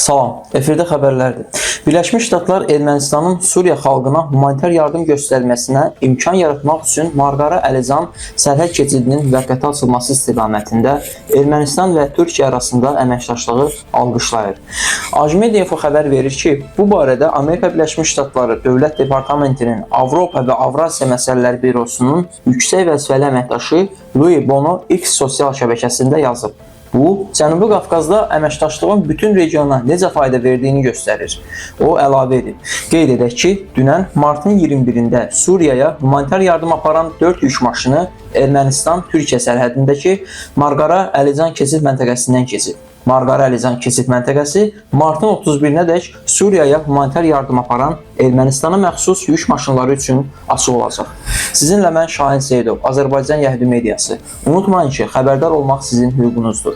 Salam, efirdə xəbərlərdir. Birləşmiş Ştatlar Ermənistanın Suriya xalqına humanitar yardım göstərilməsinə imkan yaratmaq üçün Marqara Əlizan sərhəd keçidinin müvəqqəti açılması istiqamətində Ermənistan və Türkiyə arasında əməkdaşlığı alqışlayır. Ajmedia Info xəbər verir ki, bu barədə Amerika Birləşmiş Ştatları Dövlət Departamentinin Avropa və Avrasiya Məsələləri Bürosunun yüksək vəzifəli əməkdaşı Louis Bono X sosial şəbəkəsində yazıb. Bu, Cənubi Qafqazda əməkdaşlığın bütün regiona necə fayda verdiyini göstərir. O əlavə edib. Qeyd edək ki, dünən martın 21-də Suriyaya humanitar yardım aparan 4 yük maşını Ermənistan-Türkiyə sərhədindəki Marqara Əlizan keçid məntəqəsindən keçib. Marqara Əlizan keçid məntəqəsi martın 31-nədək Suriyaya humanitar yardım aparan Ermənistana məxsus yük maşınları üçün açıq olacaq. Sizinlə mən Şahin Seyidov, Azərbaycan Yəhudi Mediası. Unutmayın ki, xəbərdar olmaq sizin hüququnuzdur.